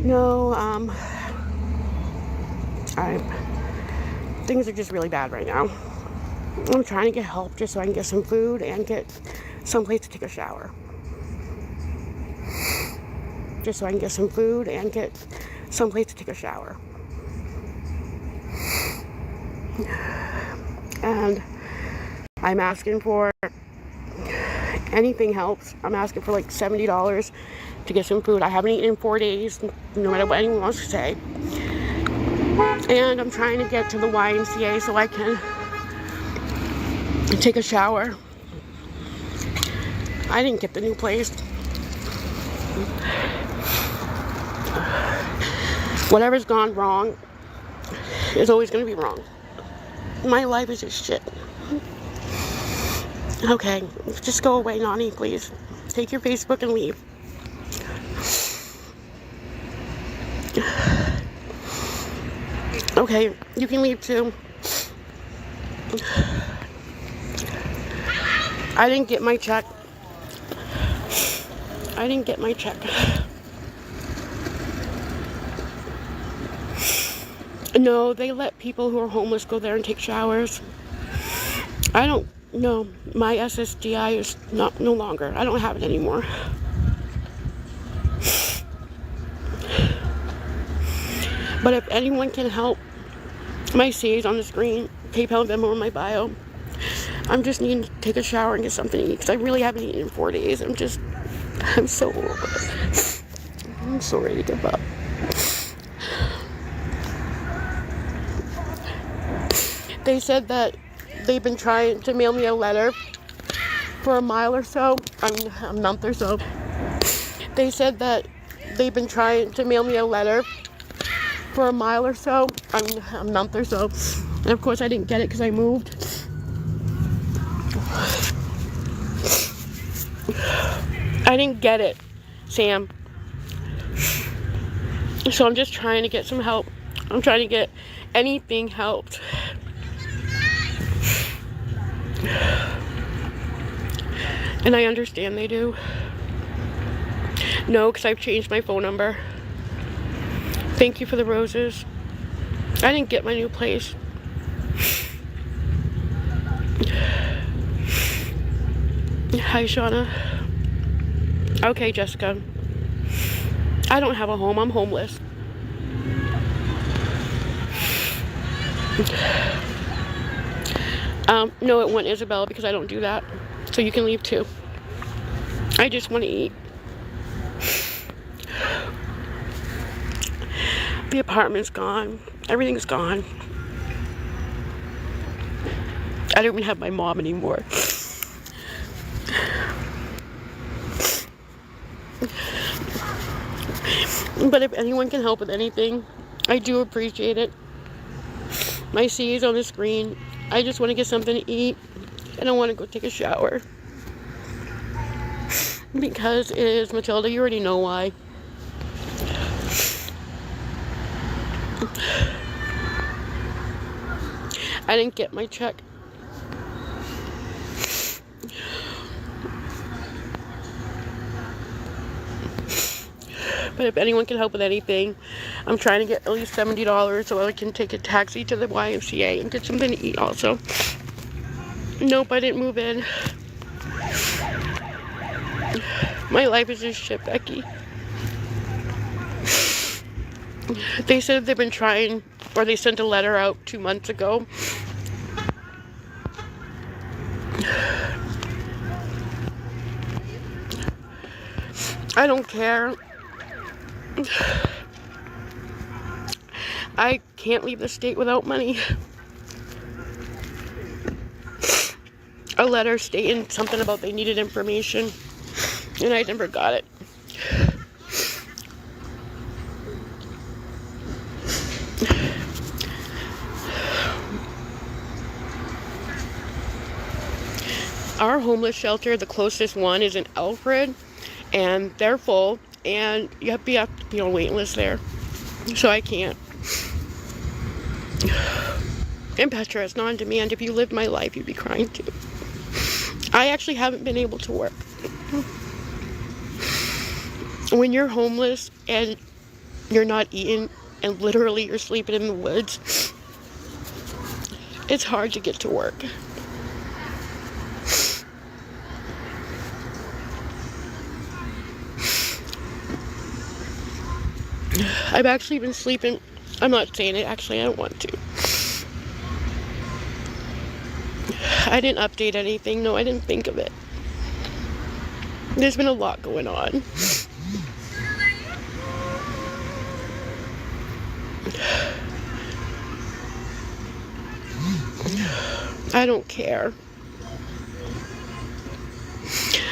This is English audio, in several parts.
No, things are just really bad right now. I'm trying to get help just so I can get some food and get someplace to take a shower. Just so I can get some food and get someplace to take a shower. And I'm asking for anything helps. I'm asking for like $70 to get some food. I haven't eaten in 4 days, no matter what anyone wants to say. And I'm trying to get to the YMCA so I can take a shower. I didn't get the new place. Whatever's gone wrong is always going to be wrong. My life is just shit. Okay, just go away, Nani, please. Take your Facebook and leave. Okay, you can leave too. I didn't get my check. I didn't get my check. No, they let people who are homeless go there and take showers. I don't know. My SSDI is no longer. I don't have it anymore. But if anyone can help, my C is on the screen. PayPal and Venmo in my bio. I'm just needing to take a shower and get something to eat because I really haven't eaten in 4 days. I'm so over it. I'm so ready to give up. They said that they've been trying to mail me a letter for a month or so. They said that they've been trying to mail me a letter for a month or so. And of course I didn't get it because I moved. I didn't get it, Sam. So I'm just trying to get some help. I'm trying to get anything helped. And I understand they do. No, because I've changed my phone number. Thank you for the roses. I didn't get my new place. Hi, Shauna. Okay, Jessica. I don't have a home. I'm homeless. No, it went Isabel because I don't do that. So you can leave too. I just want to eat. The apartment's gone. Everything's gone. I don't even have my mom anymore. But if anyone can help with anything, I do appreciate it. My C is on the screen. I just want to get something to eat, and I want to go take a shower. Because it is Matilda, you already know why. I didn't get my check. But if anyone can help with anything, I'm trying to get at least $70 so I can take a taxi to the YMCA and get something to eat also. Nope, I didn't move in. My life is just shit, Becky. They said they've been trying, or they sent a letter out 2 months ago. I don't care. I can't leave the state without money. A letter stating something about they needed information, and I never got it. Our homeless shelter, the closest one, is in Alfred, and they're full, and you have to be on a waiting list there, so I can't. And Petra, it's not on demand. If you lived my life, you'd be crying too. I actually haven't been able to work. When you're homeless and you're not eating, and literally you're sleeping in the woods, it's hard to get to work. I've actually been sleeping. I'm not saying it, actually, I don't want to. I didn't update anything. No, I didn't think of it. There's been a lot going on. I don't care.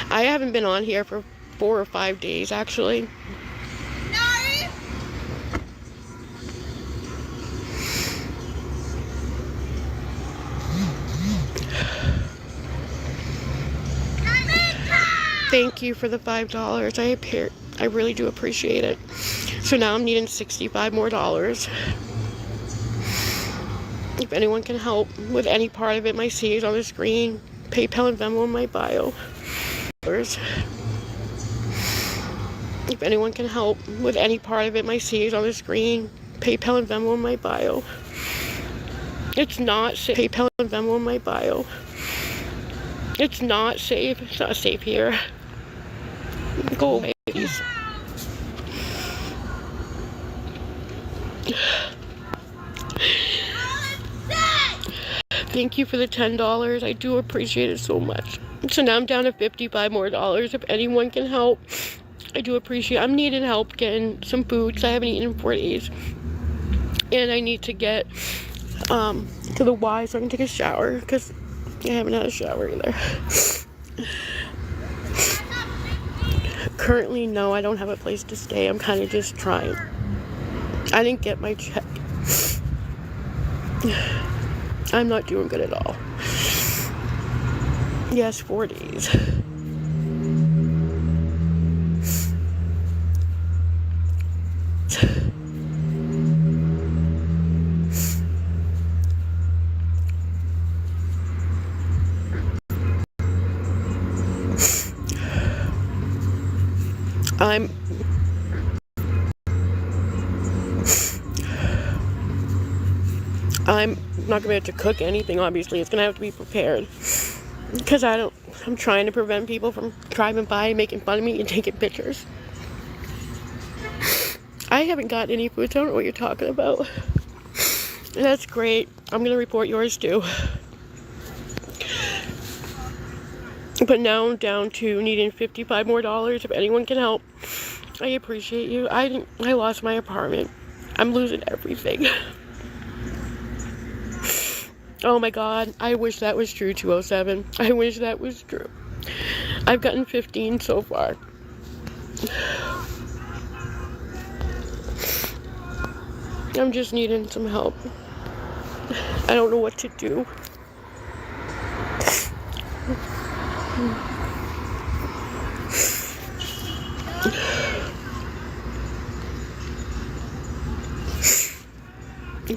I haven't been on here for 4 or 5 days, actually. Thank you for the $5. I really do appreciate it. So now I'm needing $65 more. If anyone can help with any part of it, my C is on the screen. PayPal and Venmo in my bio. If anyone can help with any part of it, my C is on the screen. PayPal and Venmo in my bio. It's not safe. PayPal and Venmo in my bio. It's not safe. It's not safe here. Go away, please. Thank you for the $10. I do appreciate it so much. So now I'm down to $55 more. If anyone can help, I do appreciate it. I'm needing help getting some food because I haven't eaten in 4 days. And I need to get to the Y so I can take a shower because I haven't had a shower either. Currently, no, I don't have a place to stay. I'm kind of just trying. I didn't get my check. I'm not doing good at all. Yes, 4 days. I'm not gonna be able to cook anything, obviously. It's gonna have to be prepared. Because I'm trying to prevent people from driving by, making fun of me, and taking pictures. I haven't got any food, so I don't know what you're talking about. That's great. I'm gonna report yours too. But now I'm down to needing $55 more. If anyone can help, I appreciate you. I lost my apartment. I'm losing everything. Oh my god, I wish that was true, 207. I wish that was true. I've gotten 15 so far. I'm just needing some help. I don't know what to do.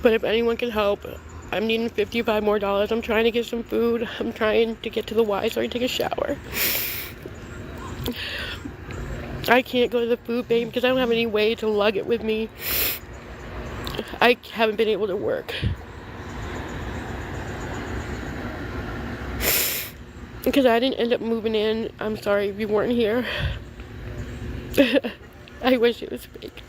But if anyone can help, I'm needing $55 more. I'm trying to get some food. I'm trying to get to the Y so I can take a shower. I can't go to the food bank because I don't have any way to lug it with me. I haven't been able to work. Because I didn't end up moving in. I'm sorry if you weren't here. I wish it was fake.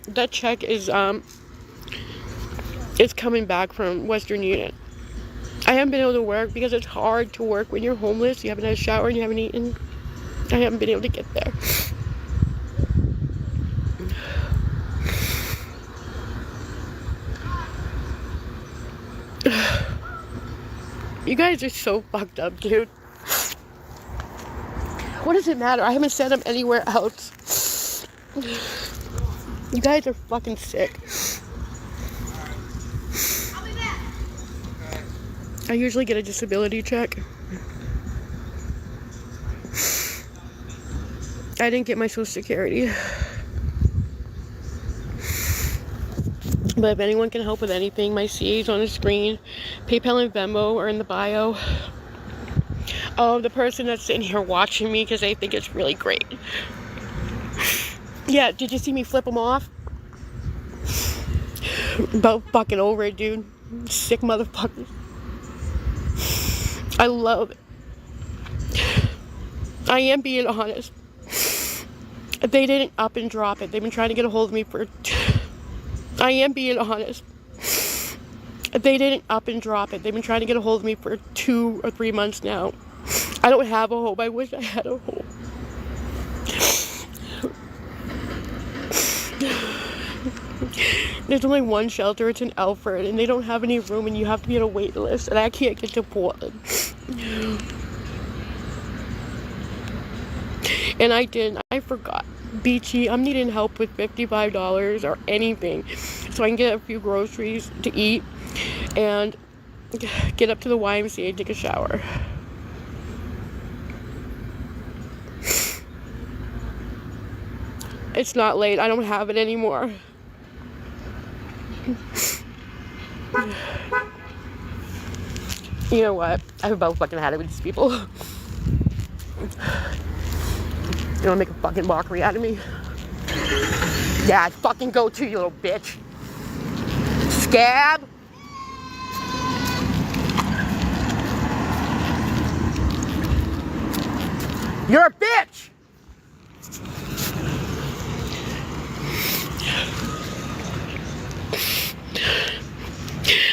That check is coming back from Western Union. I haven't been able to work because it's hard to work when you're homeless. You haven't had a shower and you haven't eaten. I haven't been able to get there. You guys are so fucked up, dude. What does it matter? I haven't sent them anywhere else. You guys are fucking sick. I usually get a disability check. I didn't get my Social Security. But if anyone can help with anything, my CA is on the screen. PayPal and Venmo are in the bio. Oh, the person that's sitting here watching me because they think it's really great. Yeah, did you see me flip them off? About fucking over it, dude. Sick motherfuckers. I love it. I am being honest. They didn't up and drop it. They've been trying to get a hold of me for... I am being honest. They didn't up and drop it. They've been trying to get a hold of me for 2 or 3 months now. I don't have a home. I wish I had a home. There's only one shelter. It's in Alfred, and they don't have any room, and you have to be on a wait list, and I can't get to Portland. And I didn't. I forgot. Beachy, I'm needing help with $55 or anything so I can get a few groceries to eat and get up to the YMCA and take a shower. It's not late. I don't have it anymore. You know what? I've about fucking had it with these people. You wanna make a fucking mockery out of me? Yeah, fucking go to, you little bitch. Scab. You're a bitch!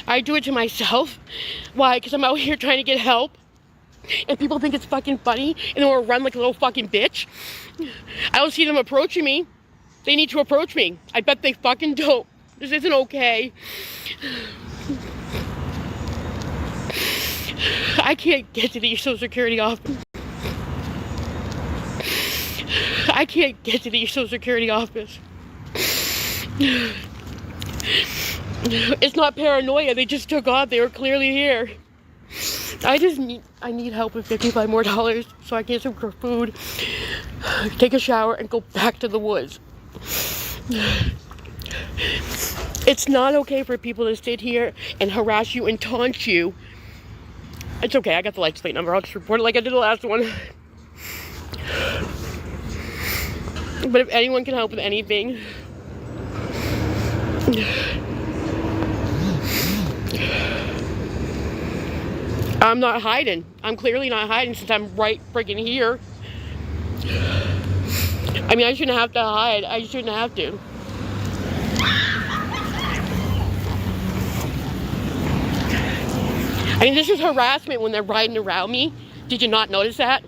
I do it to myself. Why? Because I'm out here trying to get help. And people think it's fucking funny. And then we'll run like a little fucking bitch. I don't see them approaching me. They need to approach me. I bet they fucking don't. This isn't okay. I can't get to the Social Security office. I can't get to the Social Security office. It's not paranoia. They just took off. They were clearly here. I need help with $55 more so I can get some food, take a shower, and go back to the woods. It's not okay for people to sit here and harass you and taunt you. It's okay. I got the license plate number. I'll just report it like I did the last one. But if anyone can help with anything, I'm not hiding. I'm clearly not hiding since I'm right freaking here. I mean, I shouldn't have to hide. I shouldn't have to. I mean, this is harassment when they're riding around me. Did you not notice that?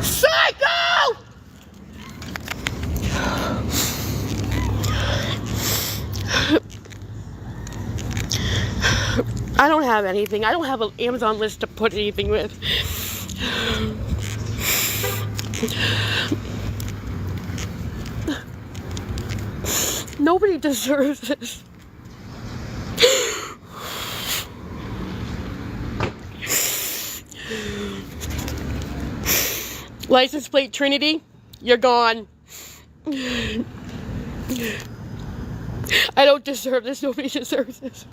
Psycho! I don't have anything. I don't have an Amazon list to put anything with. Nobody deserves this. License plate Trinity, you're gone. I don't deserve this. Nobody deserves this.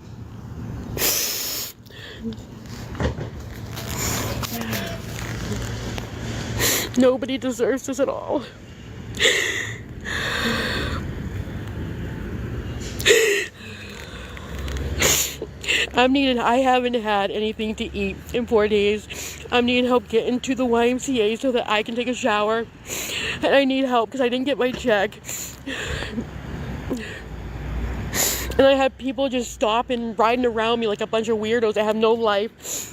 Nobody deserves this at all. I haven't had anything to eat in 4 days. I'm needing help getting to the YMCA so that I can take a shower. And I need help because I didn't get my check. And I had people just stopping, riding around me like a bunch of weirdos that have no life.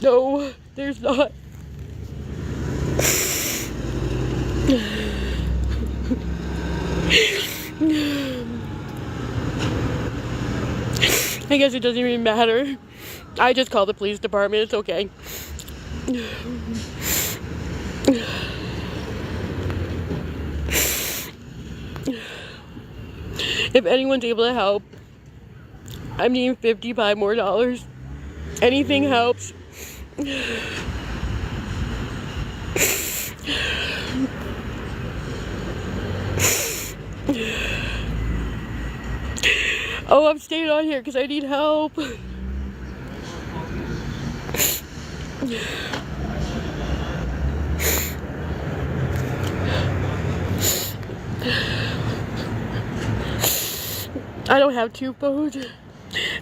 No, there's not. I guess it doesn't even matter. I just call the police department. It's okay. If anyone's able to help, I'm needing $55 more. Anything helps. Oh, I'm staying on here because I need help. I don't have 2 phones.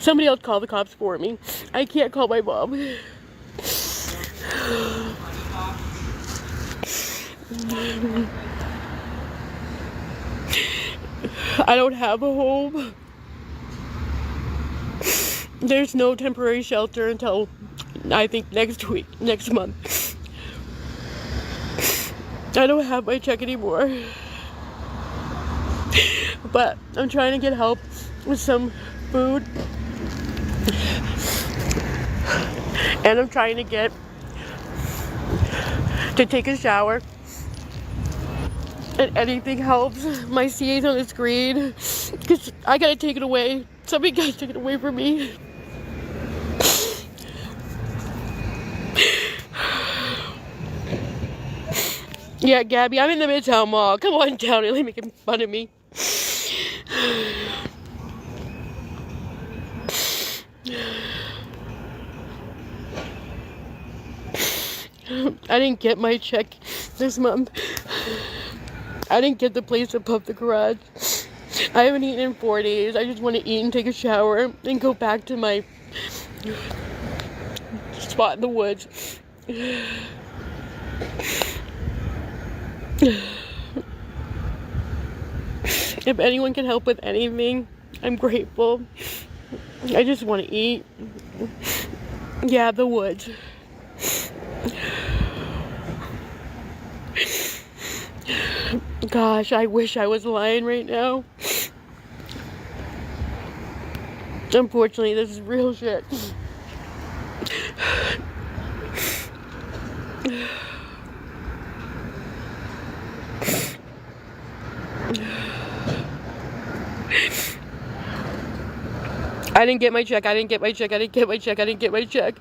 Somebody else call the cops for me. I can't call my mom. I don't have a home. There's no temporary shelter until I think next month. I don't have my check anymore. But I'm trying to get help with some food. And I'm trying to get to take a shower. And anything helps. My CA's on the screen. Because I gotta take it away. Somebody gotta take it away from me. Yeah, Gabby, I'm in the Midtown Mall. Come on down and making fun of me. I didn't get my check this month. I didn't get the place to pump the garage. I haven't eaten in 4 days. I just want to eat and take a shower and go back to my spot in the woods. If anyone can help with anything, I'm grateful. I just want to eat. Yeah, the woods. Gosh, I wish I was lying right now. Unfortunately, this is real shit. I didn't get my check. I didn't get my check. I didn't get my check. I didn't get my check.